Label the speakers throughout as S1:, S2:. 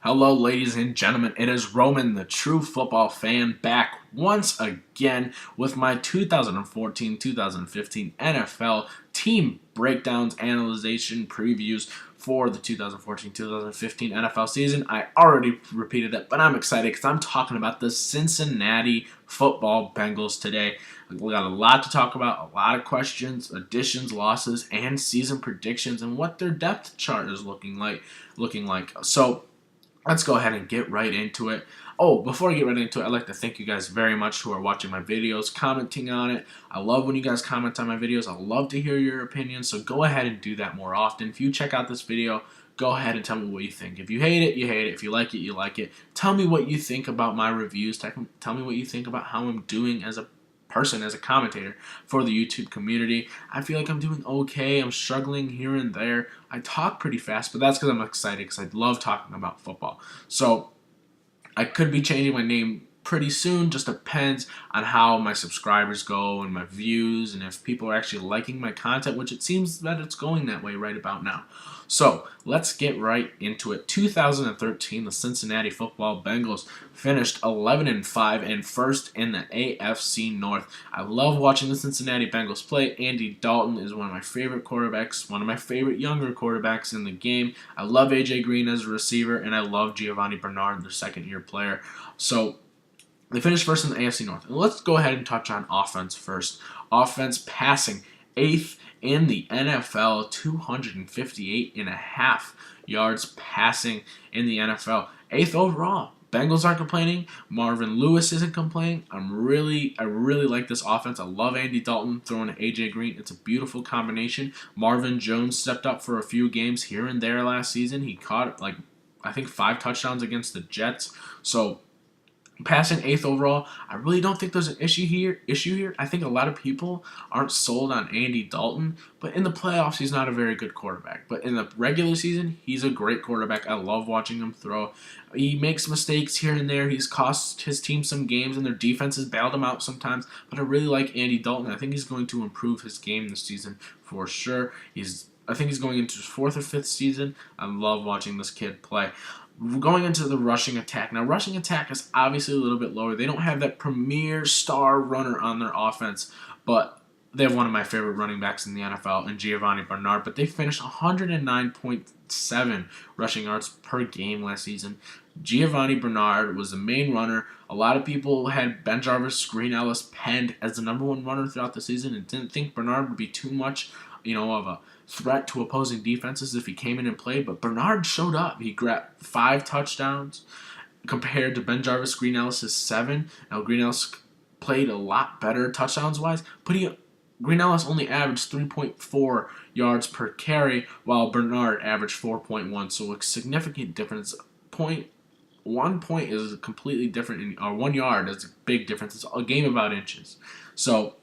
S1: Hello, ladies and gentlemen. It is Roman, the true football fan, back once again with my 2014-2015 NFL team breakdowns, analyzation, previews for the 2014-2015 NFL season. I already repeated it, but I'm excited because I'm talking about the Cincinnati football Bengals today. We got a lot to talk about, a lot of questions, additions, losses, and season predictions, and what their depth chart is looking like. So let's go ahead and get right into it. Oh, before I get right into it, I'd like to thank you guys very much who are watching my videos, commenting on it. I love when you guys comment on my videos. I love to hear your opinions, so go ahead and do that more often. If you check out this video, go ahead and tell me what you think. If you hate it, you hate it. If you like it, you like it. Tell me what you think about my reviews. Tell me what you think about how I'm doing as a person, as a commentator for the YouTube community. I feel like I'm doing okay. I'm struggling here and there. I talk pretty fast, but that's because I'm excited because I love talking about football. So I could be changing my name pretty soon. Just depends on how my subscribers go and my views and if people are actually liking my content, which it seems that it's going that way right about now. So let's get right into it. 2013, the Cincinnati football Bengals finished 11-5 and first in the AFC North. I love watching the Cincinnati Bengals play. Andy Dalton is one of my favorite quarterbacks, one of my favorite younger quarterbacks in the game. I love A.J. Green as a receiver, and I love Giovanni Bernard, their second-year player. So they finished first in the AFC North. And let's go ahead and touch on offense first. Offense passing, 8th in the NFL, 258.5 yards passing in the NFL. 8th overall. Bengals aren't complaining. Marvin Lewis isn't complaining. I really like this offense. I love Andy Dalton throwing to A.J. Green. It's a beautiful combination. Marvin Jones stepped up for a few games here and there last season. He caught, I think 5 touchdowns against the Jets. So passing 8th overall, I really don't think there's an issue here. I think a lot of people aren't sold on Andy Dalton, but in the playoffs, he's not a very good quarterback. But in the regular season, he's a great quarterback. I love watching him throw. He makes mistakes here and there. He's cost his team some games, and their defense has bailed him out sometimes. But I really like Andy Dalton. I think he's going to improve his game this season for sure. I think he's going into his 4th or 5th season. I love watching this kid play. Going into the rushing attack. Now, rushing attack is obviously a little bit lower. They don't have that premier star runner on their offense, but they have one of my favorite running backs in the NFL in Giovanni Bernard, but they finished 109.7 rushing yards per game last season. Giovanni Bernard was the main runner. A lot of people had Ben Jarvis, Green Ellis penned as the number 1 runner throughout the season and didn't think Bernard would be too much, of a threat to opposing defenses if he came in and played, but Bernard showed up. He grabbed 5 touchdowns compared to Ben Jarvis, Green Ellis' 7. Now, Green Ellis played a lot better touchdowns-wise, but Green Ellis only averaged 3.4 yards per carry, while Bernard averaged 4.1, so a significant difference. 1 point is completely different, or 1 yard is a big difference. It's a game about inches. So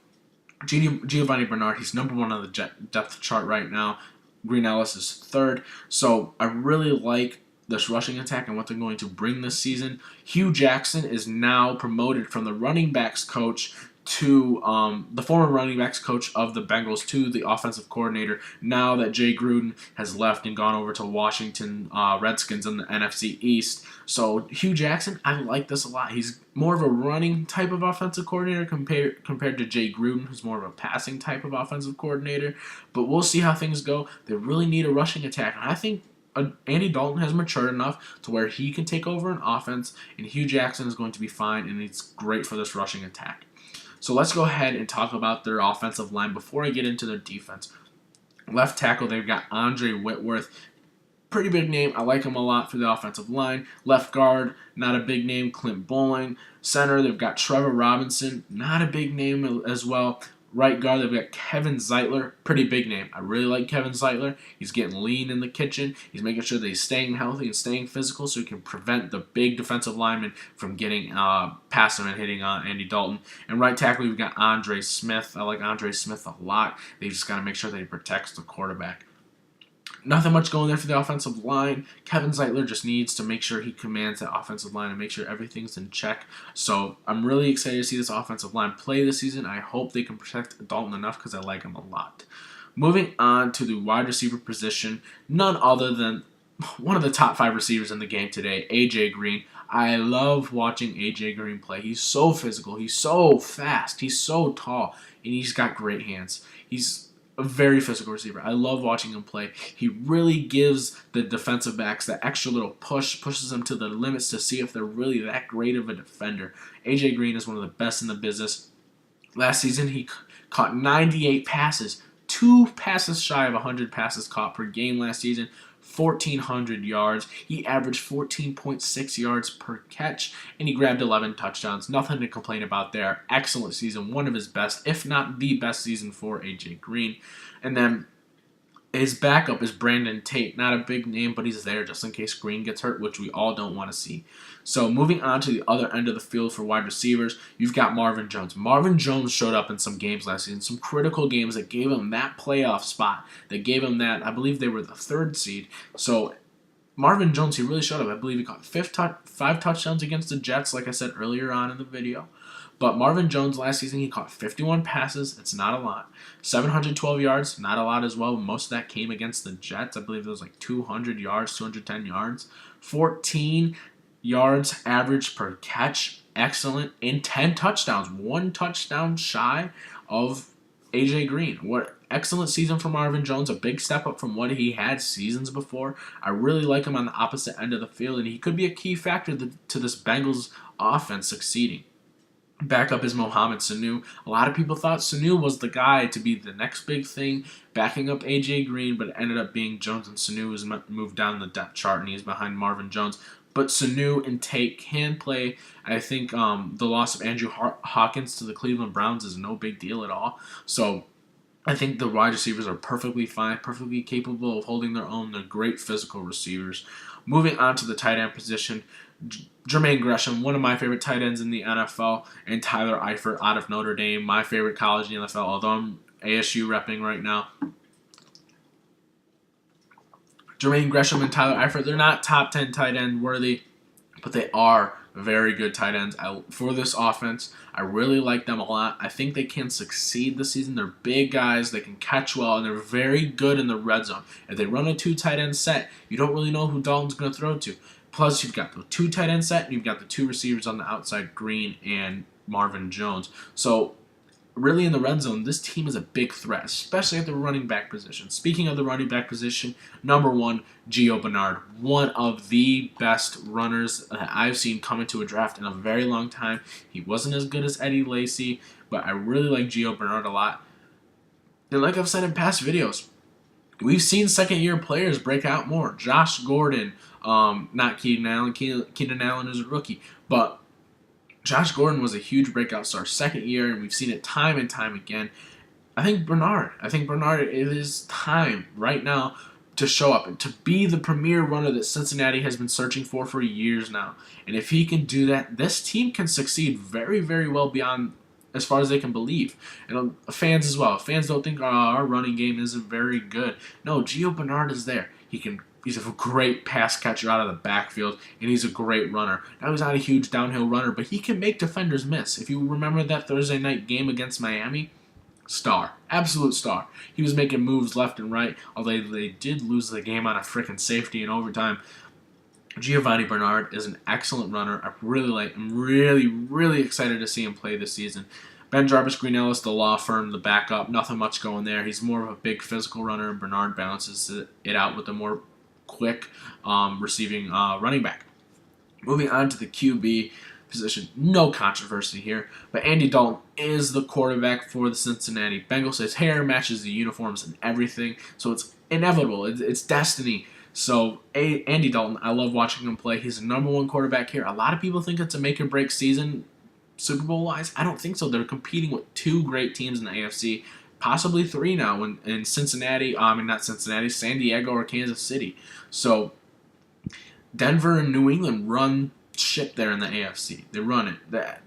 S1: Giovanni Bernard, he's number 1 on the depth chart right now. Green Ellis is 3rd. So I really like this rushing attack and what they're going to bring this season. Hugh Jackson is now promoted from the running backs coach to the former running backs coach of the Bengals to the offensive coordinator now that Jay Gruden has left and gone over to Washington Redskins in the NFC East. So Hugh Jackson, I like this a lot. He's more of a running type of offensive coordinator compared to Jay Gruden, who's more of a passing type of offensive coordinator. But we'll see how things go. They really need a rushing attack, and I think Andy Dalton has matured enough to where he can take over an offense, and Hugh Jackson is going to be fine, and it's great for this rushing attack. So let's go ahead and talk about their offensive line before I get into their defense. Left tackle, they've got Andre Whitworth. Pretty big name. I like him a lot for the offensive line. Left guard, not a big name, Clint Bowling. Center, they've got Trevor Robinson. Not a big name as well. Right guard, they've got Kevin Zeitler. Pretty big name. I really like Kevin Zeitler. He's getting lean in the kitchen. He's making sure that he's staying healthy and staying physical so he can prevent the big defensive lineman from getting past him and hitting Andy Dalton. And right tackle, we've got Andre Smith. I like Andre Smith a lot. They just got to make sure that he protects the quarterback. Nothing much going there for the offensive line. Kevin Zeitler just needs to make sure he commands that offensive line and make sure everything's in check. So I'm really excited to see this offensive line play this season. I hope they can protect Dalton enough because I like him a lot. Moving on to the wide receiver position, none other than one of the top 5 receivers in the game today, A.J. Green. I love watching A.J. Green play. He's so physical. He's so fast. He's so tall. And he's got great hands. He's a very physical receiver. I love watching him play. He really gives the defensive backs that extra little push, pushes them to the limits to see if they're really that great of a defender. A.J. Green is one of the best in the business. Last season, he caught 98 passes, 2 passes shy of 100 passes caught per game last season, 1,400 yards. He averaged 14.6 yards per catch, and he grabbed 11 touchdowns. Nothing to complain about there. Excellent season, one of his best, if not the best season for A.J. Green. And then his backup is Brandon Tate. Not a big name, but he's there just in case Green gets hurt, which we all don't want to see. So moving on to the other end of the field for wide receivers, you've got Marvin Jones. Marvin Jones showed up in some games last season, some critical games that gave him that playoff spot, that gave him that, I believe they were the 3rd seed. So Marvin Jones, he really showed up. I believe he caught 5 touchdowns against the Jets, like I said earlier on in the video. But Marvin Jones last season, he caught 51 passes. It's not a lot. 712 yards, not a lot as well. Most of that came against the Jets. I believe it was like 200 yards, 210 yards. 14 yards average per catch. Excellent. And 10 touchdowns. 1 touchdown shy of A.J. Green. What excellent season for Marvin Jones. A big step up from what he had seasons before. I really like him on the opposite end of the field, and he could be a key factor to this Bengals offense succeeding. Backup is Mohamed Sanu. A lot of people thought Sanu was the guy to be the next big thing, backing up A.J. Green, but it ended up being Jones, and Sanu was moved down the depth chart, and he's behind Marvin Jones. But Sanu and Tate can play. I think the loss of Andrew Hawkins to the Cleveland Browns is no big deal at all. So I think the wide receivers are perfectly fine, perfectly capable of holding their own. They're great physical receivers. Moving on to the tight end position, Jermaine Gresham, one of my favorite tight ends in the NFL, and Tyler Eifert out of Notre Dame, my favorite college in the NFL, although I'm ASU repping right now. Jermaine Gresham and Tyler Eifert, they're not top 10 tight end worthy, but they are very good tight ends for this offense. I really like them a lot. I think they can succeed this season. They're big guys. They can catch well, and they're very good in the red zone. If they run a 2 tight end set, you don't really know who Dalton's going to throw to. Plus, you've got the 2 tight end set, and you've got the 2 receivers on the outside, Green and Marvin Jones. So really in the red zone, this team is a big threat, especially at the running back position. Speaking of the running back position, number 1, Gio Bernard. One of the best runners that I've seen come into a draft in a very long time. He wasn't as good as Eddie Lacy, but I really like Gio Bernard a lot. And like I've said in past videos, we've seen second-year players break out more. Josh Gordon, not Keenan Allen. Keenan Allen is a rookie, but Josh Gordon was a huge breakout star second year, and we've seen it time and time again. I think Bernard, it is time right now to show up and to be the premier runner that Cincinnati has been searching for years now. And if he can do that, this team can succeed very, very well beyond as far as they can believe. And fans as well. Fans don't think our running game isn't very good. No, Gio Bernard is there. He's a great pass catcher out of the backfield, and he's a great runner. Now, he's not a huge downhill runner, but he can make defenders miss. If you remember that Thursday night game against Miami, star. Absolute star. He was making moves left and right, although they did lose the game on a freaking safety in overtime. Giovanni Bernard is an excellent runner. I'm really, really excited to see him play this season. Ben Jarvis Green Ellis, the law firm, the backup, nothing much going there. He's more of a big physical runner, and Bernard balances it out with a more quick receiving running back. Moving on to the QB position, no controversy here, but Andy Dalton is the quarterback for the Cincinnati Bengals. His hair matches the uniforms and everything, so it's inevitable. It's destiny. So Andy Dalton, I love watching him play. He's the number 1 quarterback here. A lot of people think it's a make or break season Super Bowl wise. I don't think so. They're competing with 2 great teams in the AFC. Possibly 3 now in Cincinnati, not Cincinnati, San Diego or Kansas City. So Denver and New England run shit there in the AFC. They run it.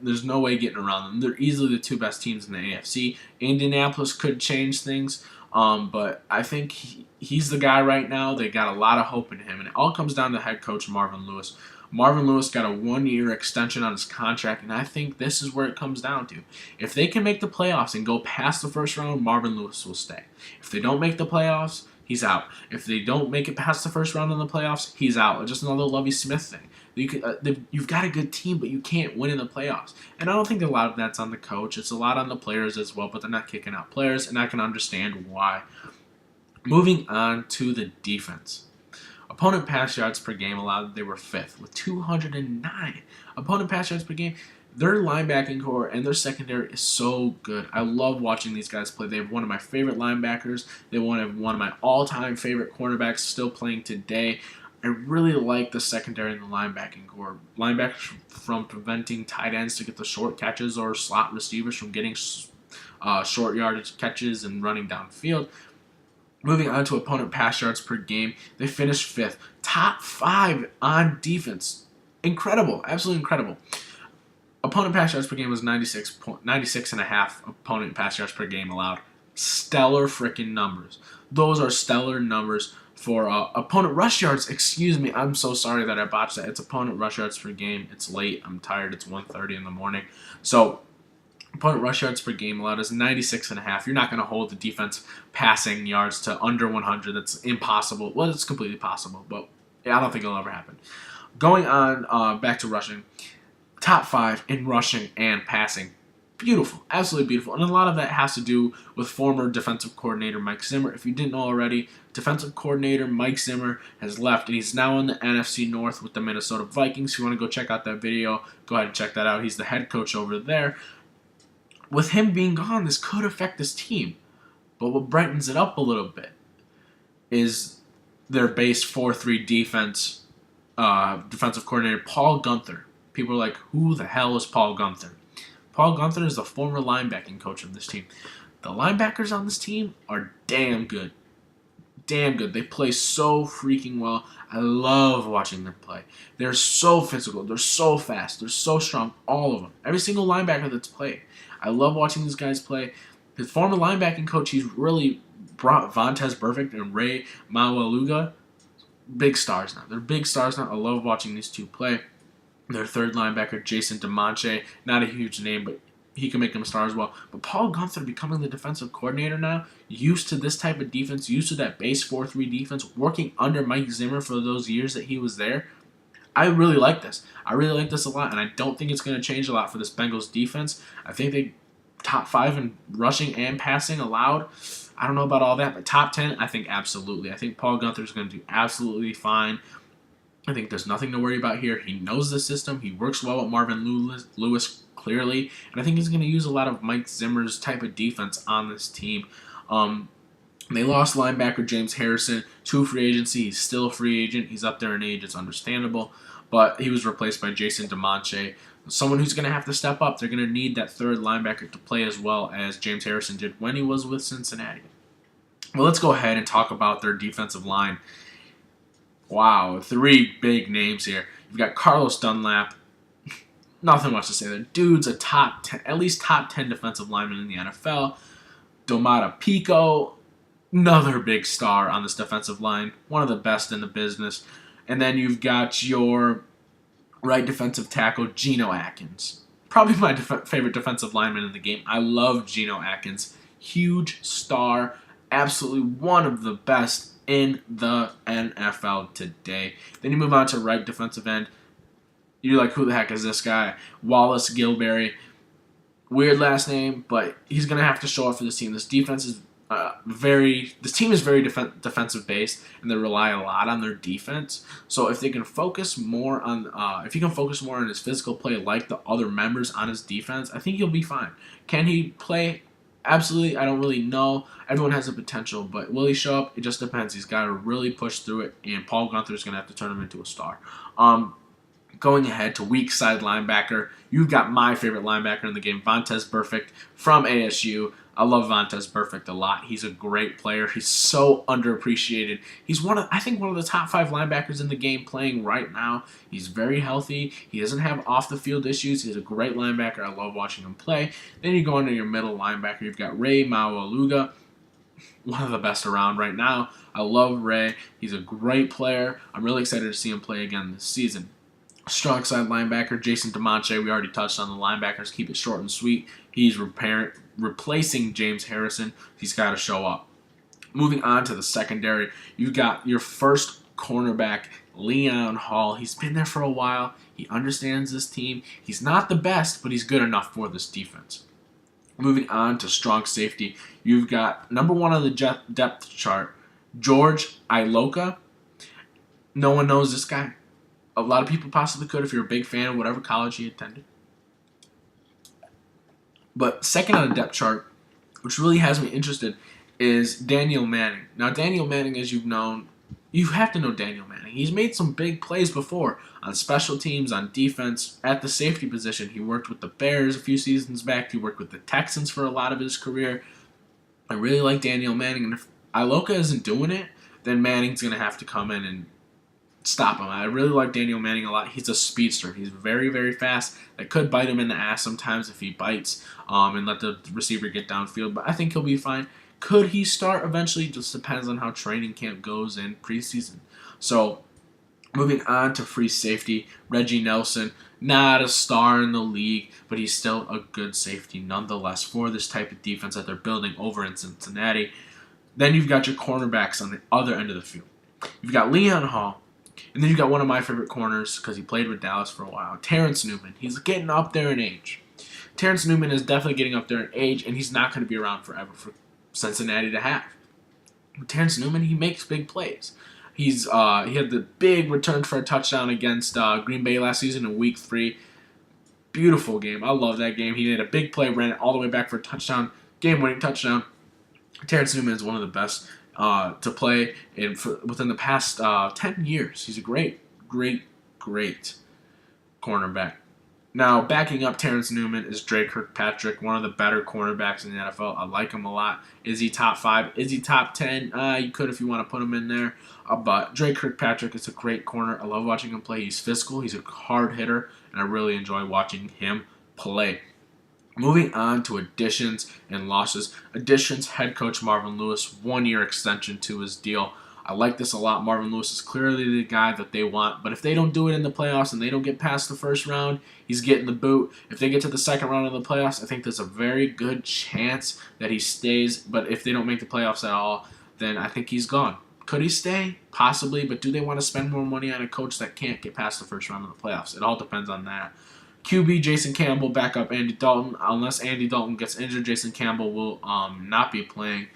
S1: There's no way getting around them. They're easily the 2 best teams in the AFC. Indianapolis could change things, but I think he's the guy right now. They got a lot of hope in him, and it all comes down to head coach Marvin Lewis. Marvin Lewis got a 1-year extension on his contract, and I think this is where it comes down to. If they can make the playoffs and go past the first round, Marvin Lewis will stay. If they don't make the playoffs, he's out. If they don't make it past the first round in the playoffs, he's out. It's just another Lovie Smith thing. You've got a good team, but you can't win in the playoffs. And I don't think a lot of that's on the coach. It's a lot on the players as well, but they're not kicking out players, and I can understand why. Moving on to the defense. Opponent pass yards per game allowed, they were 5th with 209. Opponent pass yards per game. Their linebacking core and their secondary is so good. I love watching these guys play. They have one of my favorite linebackers. They have one of my all-time favorite cornerbacks still playing today. I really like the secondary and the linebacking core. Linebackers from preventing tight ends to get the short catches or slot receivers from getting short yardage catches and running downfield. Moving on to opponent pass yards per game, they finished 5th. Top 5 on defense. Incredible. Absolutely incredible. Opponent pass yards per game was 96.5 opponent pass yards per game allowed. Stellar freaking numbers. Those are stellar numbers for opponent rush yards. Excuse me. I'm so sorry that I botched that. It's opponent rush yards per game. It's late. I'm tired. It's 1:30 in the morning. So opponent rush yards per game allowed is 96.5. You're not going to hold the defense passing yards to under 100. That's impossible. Well, it's completely possible, but yeah, I don't think it'll ever happen. Going on back to rushing. Top 5 in rushing and passing. Beautiful. Absolutely beautiful. And a lot of that has to do with former defensive coordinator Mike Zimmer. If you didn't know already, defensive coordinator Mike Zimmer has left, and he's now in the NFC North with the Minnesota Vikings. If you want to go check out that video, go ahead and check that out. He's the head coach over there. With him being gone, this could affect this team. But what brightens it up a little bit is their base 4-3 defense, defensive coordinator Paul Guenther. People are like, who the hell is Paul Guenther? Paul Guenther is the former linebacking coach of this team. The linebackers on this team are damn good. Damn good. They play so freaking well. I love watching them play. They're so physical. They're so fast. They're so strong. All of them. Every single linebacker that's played. I love watching these guys play. His former linebacking coach, he's really brought Vontaze Burfict and Ray Maualuga. Big stars now. They're big stars now. I love watching these two play. Their third linebacker, Jason DeMonche, not a huge name, but he can make them a star as well. But Paul Guenther becoming the defensive coordinator now, used to this type of defense, used to that base 4-3 defense, working under Mike Zimmer for those years that he was there. I really like this. I really like this a lot, and I don't think it's going to change a lot for this Bengals defense. I think they top 5 in rushing and passing allowed. I don't know about all that, but top 10, I think absolutely. I think Paul Guenther is going to do absolutely fine. I think there's nothing to worry about here. He knows the system. He works well with Marvin Lewis clearly. And I think he's going to use a lot of Mike Zimmer's type of defense on this team. They lost linebacker James Harrison to free agency. He's still a free agent. He's up there in age. It's understandable. But he was replaced by Jason DeMonche, someone who's going to have to step up. They're going to need that third linebacker to play as well as James Harrison did when he was with Cincinnati. Well, let's go ahead and talk about their defensive line. Wow, 3 big names here. You've got Carlos Dunlap. Nothing much to say there. Dude's a top 10, at least top 10 defensive lineman in the NFL. Domata Pico, another big star on this defensive line. One of the best in the business. And then you've got your right defensive tackle, Geno Atkins. Probably my favorite defensive lineman in the game. I love Geno Atkins. Huge star. Absolutely one of the best in the NFL today. Then you move on to right defensive end. You're like, who the heck is this guy? Wallace Gilberry. Weird last name, but he's going to have to show up for this team. This defense is this team is very defensive based, and they rely a lot on their defense. So if they can focus more on, if he can focus more on his physical play like the other members on his defense, I think he'll be fine. Can he play? Absolutely, I don't really know. Everyone has a potential, but will he show up? It just depends. He's got to really push through it, and Paul Guenther is going to have to turn him into a star. Going ahead to weak side linebacker, you've got my favorite linebacker in the game, Vontaze Burfict from ASU. I love Vontaze Burfict a lot. He's a great player. He's so underappreciated. He's I think one of the top 5 linebackers in the game playing right now. He's very healthy. He doesn't have off-the-field issues. He's a great linebacker. I love watching him play. Then you go into your middle linebacker. You've got Ray Maualuga, one of the best around right now. I love Ray. He's a great player. I'm really excited to see him play again this season. Strong side linebacker, Jason DeMonche. We already touched on the linebackers. Keep it short and sweet. He's replacing James Harrison. He's got to show up. Moving on to the secondary, you've got your first cornerback, Leon Hall. He's been there for a while. He understands this team. He's not the best, but he's good enough for this defense. Moving on to strong safety, you've got number one on the depth chart, George Iloka. No one knows this guy. A lot of people possibly could if you're a big fan of whatever college he attended. But second on the depth chart, which really has me interested, is Daniel Manning. Now, Daniel Manning, as you've known, you have to know Daniel Manning. He's made some big plays before on special teams, on defense, at the safety position. He worked with the Bears a few seasons back. He worked with the Texans for a lot of his career. I really like Daniel Manning. And if Iloka isn't doing it, then Manning's going to have to come in and stop him. I really like Daniel Manning a lot. He's a speedster. He's very, very fast. That could bite him in the ass sometimes if he bites and let the receiver get downfield. But I think he'll be fine. Could he start eventually? Just depends on how training camp goes in preseason. So, moving on to free safety, Reggie Nelson. Not a star in the league, but he's still a good safety nonetheless for this type of defense that they're building over in Cincinnati. Then you've got your cornerbacks on the other end of the field. You've got Leon Hall, and then you've got one of my favorite corners because he played with Dallas for a while, Terrence Newman. He's getting up there in age. Terrence Newman is definitely getting up there in age, and he's not going to be around forever for Cincinnati to have. Terrence Newman, he makes big plays. He had the big return for a touchdown against Green Bay last season in Week 3. Beautiful game. I love that game. He made a big play, ran it all the way back for a touchdown, game-winning touchdown. Terrence Newman is one of the best to play within the past 10 years. He's a great cornerback. Now, backing up Terrence Newman is Drake Kirkpatrick, one of the better cornerbacks in the NFL. I like him a lot. Is he top 5? Is he top 10? You could if you want to put him in there. But Drake Kirkpatrick is a great corner. I love watching him play. He's physical. He's a hard hitter, and I really enjoy watching him play. Moving on to additions and losses. Additions, head coach Marvin Lewis, 1-year extension to his deal. I like this a lot. Marvin Lewis is clearly the guy that they want. But if they don't do it in the playoffs and they don't get past the first round, he's getting the boot. If they get to the second round of the playoffs, I think there's a very good chance that he stays. But if they don't make the playoffs at all, then I think he's gone. Could he stay? Possibly. But do they want to spend more money on a coach that can't get past the first round of the playoffs? It all depends on that. QB Jason Campbell, backup Andy Dalton. Unless Andy Dalton gets injured, Jason Campbell will not be playing.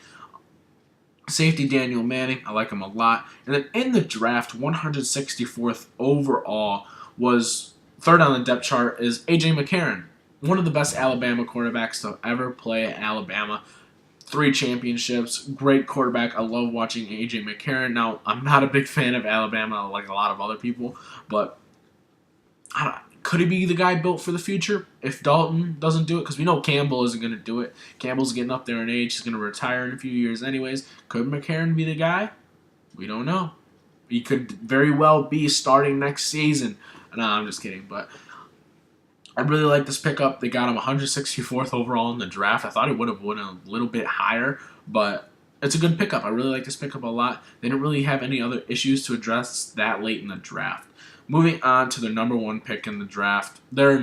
S1: Safety Daniel Manning, I like him a lot. And then in the draft, 164th overall, was third on the depth chart is A.J. McCarron, one of the best Alabama quarterbacks to ever play at Alabama. 3 championships, great quarterback. I love watching A.J. McCarron. Now, I'm not a big fan of Alabama like a lot of other people, but could he be the guy built for the future if Dalton doesn't do it? Because we know Campbell isn't going to do it. Campbell's getting up there in age. He's going to retire in a few years anyways. Could McCarron be the guy? We don't know. He could very well be starting next season. No, I'm just kidding. But I really like this pickup. They got him 164th overall in the draft. I thought he would have went a little bit higher, but it's a good pickup. I really like this pickup a lot. They didn't really have any other issues to address that late in the draft. Moving on to their number 1 pick in the draft, their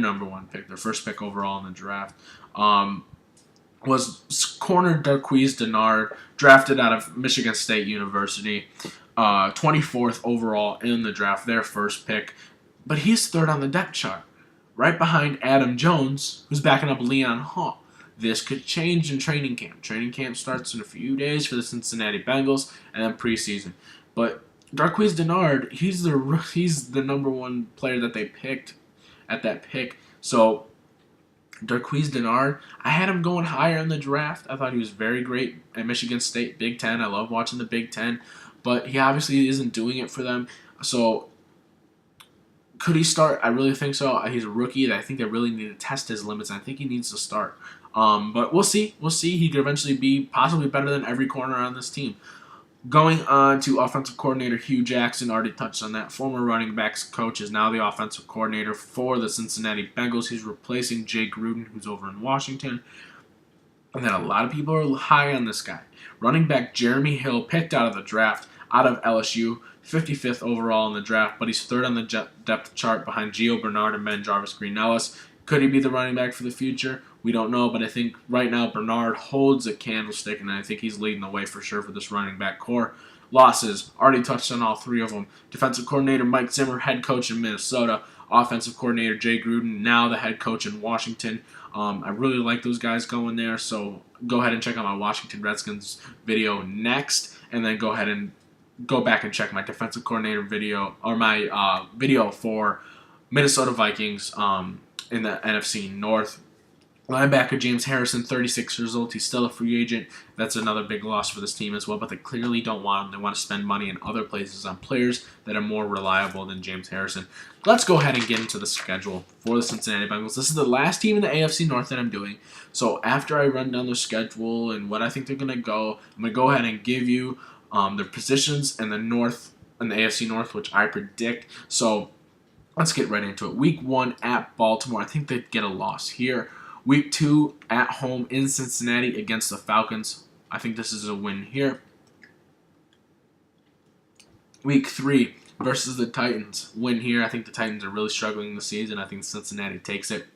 S1: first pick overall in the draft, was corner Darqueze Dennard, drafted out of Michigan State University, 24th overall in the draft, their first pick. But he's third on the depth chart, right behind Adam Jones, who's backing up Leon Hall. This could change in training camp. Training camp starts in a few days for the Cincinnati Bengals, and then preseason. But Darqueze Dennard, he's the number 1 player that they picked at that pick. So Darqueze Dennard, I had him going higher in the draft. I thought he was very great at Michigan State, Big Ten. I love watching the Big Ten, but he obviously isn't doing it for them. So could he start? I really think so. He's a rookie that I think they really need to test his limits. I think he needs to start. But we'll see. He could eventually be possibly better than every corner on this team. Going on to offensive coordinator Hugh Jackson, already touched on that. Former running backs coach is now the offensive coordinator for the Cincinnati Bengals. He's replacing Jay Gruden, who's over in Washington. And then a lot of people are high on this guy. Running back Jeremy Hill, picked out of the draft, out of LSU, 55th overall in the draft, but he's third on the depth chart behind Gio Bernard and Ben Jarvis Green Ellis. Could he be the running back for the future? We don't know, but I think right now Bernard holds a candlestick, and I think he's leading the way for sure for this running back core. Losses, already touched on all three of them. Defensive coordinator Mike Zimmer, head coach in Minnesota. Offensive coordinator Jay Gruden, now the head coach in Washington. I really like those guys going there, so go ahead and check out my Washington Redskins video next, and then go ahead and go back and check my defensive coordinator video, or my video for Minnesota Vikings in the NFC North. Linebacker James Harrison, 36 years old. He's still a free agent. That's another big loss for this team as well, but they clearly don't want him. They want to spend money in other places on players that are more reliable than James Harrison. Let's go ahead and get into the schedule for the Cincinnati Bengals. This is the last team in the AFC North that I'm doing. So after I run down their schedule and what I think they're going to go, I'm going to go ahead and give you their positions in the North, in the AFC North, which I predict. So let's get right into it. Week 1 at Baltimore. I think they'd get a loss here. Week 2 at home in Cincinnati against the Falcons. I think this is a win here. Week 3 versus the Titans. Win here. I think the Titans are really struggling this season. I think Cincinnati takes it.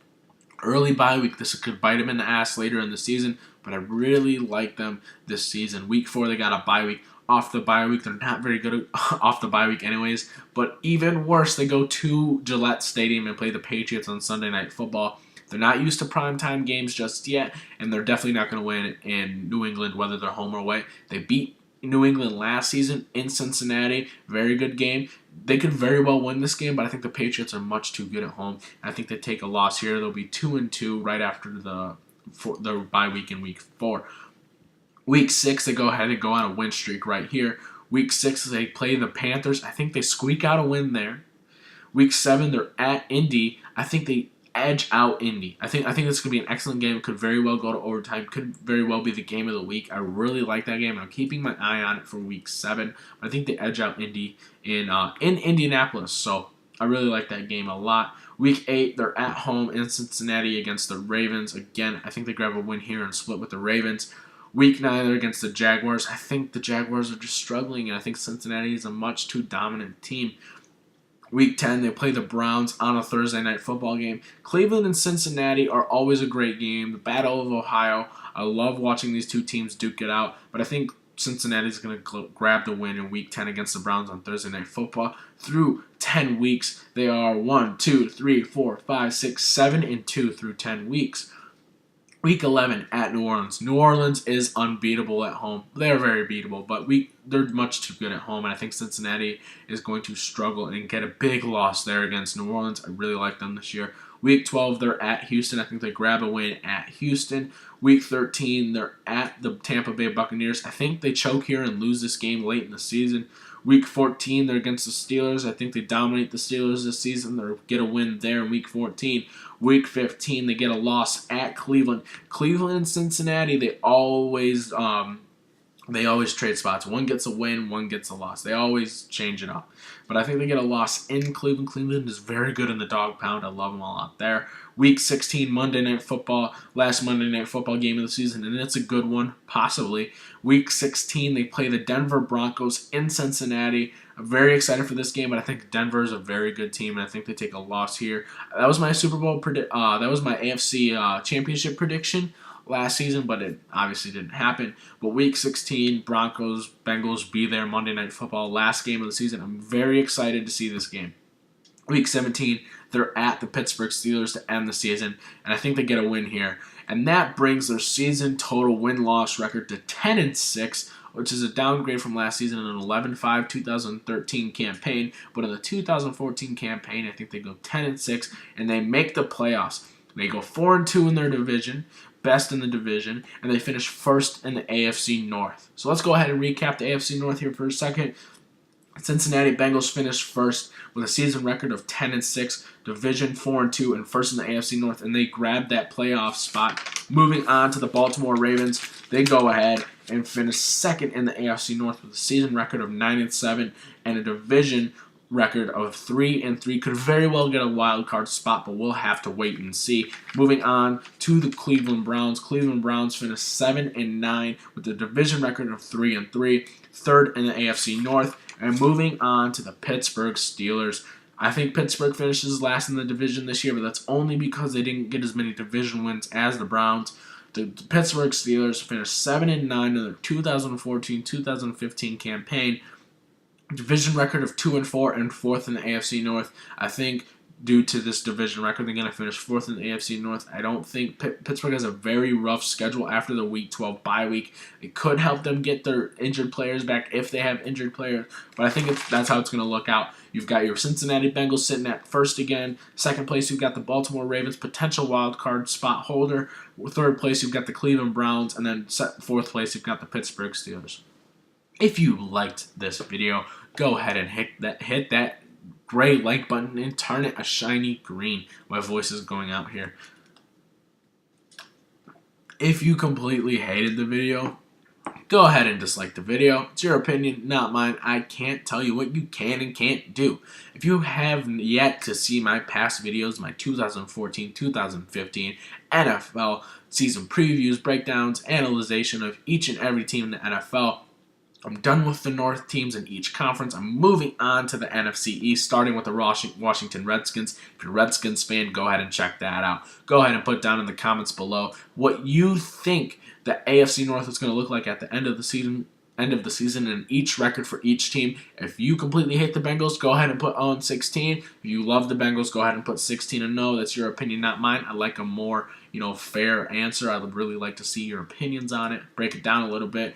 S1: Early bye week. This could bite them in the ass later in the season, but I really like them this season. Week 4, they got a bye week. Off the bye week, they're not very good off the bye week anyways. But even worse, they go to Gillette Stadium and play the Patriots on Sunday Night Football. They're not used to primetime games just yet, and they're definitely not going to win in New England, whether they're home or away. They beat New England last season in Cincinnati. Very good game. They could very well win this game, but I think the Patriots are much too good at home. I think they take a loss here. They'll be 2-2 right after the bye week in Week 4. Week 6, they go ahead and go on a win streak right here. Week 6, they play the Panthers. I think they squeak out a win there. Week 7, they're at Indy. I think they edge out Indy. I think this could be an excellent game. It could very well go to overtime. Could very well be the game of the week. I really like that game. I'm keeping my eye on it for Week 7. But I think they edge out Indy in Indianapolis. So I really like that game a lot. Week 8, they're at home in Cincinnati against the Ravens. Again, I think they grab a win here and split with the Ravens. Week 9, they're against the Jaguars. I think the Jaguars are just struggling, and I think Cincinnati is a much too dominant team. Week 10, they play the Browns on a Thursday night football game. Cleveland and Cincinnati are always a great game. The Battle of Ohio. I love watching these two teams duke it out, but I think Cincinnati's going to grab the win in Week 10 against the Browns on Thursday night football. Through 10 weeks, they are 1, 2, 3, 4, 5, 6, 7-2 through 10 weeks. Week 11 at New Orleans. New Orleans is unbeatable at home. They're very beatable, but they're much too good at home, and I think Cincinnati is going to struggle and get a big loss there against New Orleans. I really like them this year. Week 12, they're at Houston. I think they grab a win at Houston. Week 13, they're at the Tampa Bay Buccaneers. I think they choke here and lose this game late in the season. Week 14, they're against the Steelers. I think they dominate the Steelers this season. They'll get a win there in Week 14. Week 15, they get a loss at Cleveland. Cleveland and Cincinnati, they always trade spots. One gets a win, one gets a loss. They always change it up. But I think they get a loss in Cleveland. Cleveland is very good in the dog pound. I love them a lot there. Week 16, Monday Night Football, last Monday Night Football game of the season, and it's a good one, possibly. Week 16, they play the Denver Broncos in Cincinnati. I'm very excited for this game, but I think Denver is a very good team, and I think they take a loss here. That was my Super Bowl that was my AFC Championship prediction last season, but it obviously didn't happen. But Week 16, Broncos, Bengals be there, Monday Night Football, last game of the season. I'm very excited to see this game. Week 17, they're at the Pittsburgh Steelers to end the season, and I think they get a win here. And that brings their season total win-loss record to 10-6, which is a downgrade from last season in an 11-5 2013 campaign. But in the 2014 campaign, I think they go 10-6, and they make the playoffs. They go 4-2 in their division, best in the division, and they finish first in the AFC North. So let's go ahead and recap the AFC North here for a second. Cincinnati Bengals finished first with a season record of 10-6, division 4-2, and first in the AFC North, and they grabbed that playoff spot. Moving on to the Baltimore Ravens, they go ahead and finish second in the AFC North with a season record of 9-7 and a division record of 3-3. Could very well get a wild card spot, but we'll have to wait and see. Moving on to the Cleveland Browns. Cleveland Browns finished 7-9 with a division record of 3-3, third in the AFC North. And moving on to the Pittsburgh Steelers. I think Pittsburgh finishes last in the division this year, but that's only because they didn't get as many division wins as the Browns. The Pittsburgh Steelers finished 7-9 in their 2014-2015 campaign. Division record of 2-4 and fourth in the AFC North. I think due to this division record, they're going to finish fourth in the AFC North. I don't think Pittsburgh has a very rough schedule after the Week 12 bye week. It could help them get their injured players back if they have injured players, but I think that's how it's going to look out. You've got your Cincinnati Bengals sitting at first again. Second place, you've got the Baltimore Ravens, potential wild card spot holder. Third place, you've got the Cleveland Browns, and then fourth place, you've got the Pittsburgh Steelers. If you liked this video, go ahead and hit that gray like button and turn it a shiny green. My voice is going out here. If you completely hated the video, go ahead and dislike the video. It's your opinion, not mine. I can't tell you what you can and can't do. If you have yet to see my past videos, my 2014-2015 NFL season previews, breakdowns, analyzation of each and every team in the NFL, I'm done with the North teams in each conference. I'm moving on to the NFC East, starting with the Washington Redskins. If you're a Redskins fan, go ahead and check that out. Go ahead and put down in the comments below what you think the AFC North is going to look like at the end of the season, and each record for each team. If you completely hate the Bengals, go ahead and put 0-16. If you love the Bengals, go ahead and put 16-0. That's your opinion, not mine. I like a more, fair answer. I would really like to see your opinions on it. Break it down a little bit.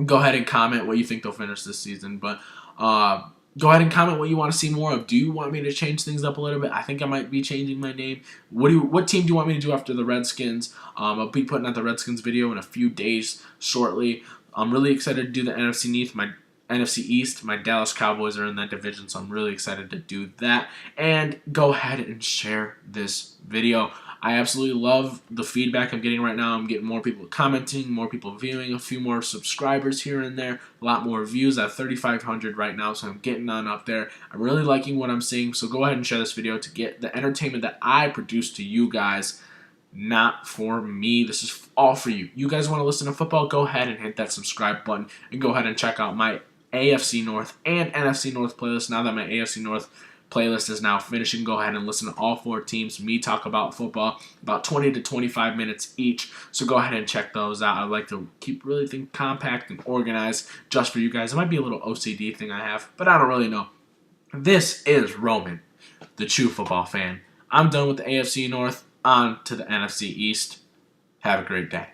S1: Go ahead and comment what you think they'll finish this season. But go ahead and comment what you want to see more of. Do you want me to change things up a little bit? I think I might be changing my name. What team do you want me to do after the Redskins? I'll be putting out the Redskins video in a few days shortly. I'm really excited to do the NFC East. My Dallas Cowboys are in that division, so I'm really excited to do that. And go ahead and share this video. I absolutely love the feedback I'm getting right now. I'm getting more people commenting, more people viewing, a few more subscribers here and there, a lot more views. I have 3,500 right now, so I'm getting on up there. I'm really liking what I'm seeing, so go ahead and share this video to get the entertainment that I produce to you guys, not for me. This is all for you. You guys want to listen to football? Go ahead and hit that subscribe button and go ahead and check out my AFC North and NFC North playlist. Now that my AFC North playlist is now finishing, go ahead and listen to all four teams, me talk about football, about 20 to 25 minutes each. So go ahead and check those out. I like to keep things compact and organized just for you guys. It might be a little OCD thing I have, but I don't really know. This is Roman, the true football fan. I'm done with the AFC North. On to the NFC East. Have a great day.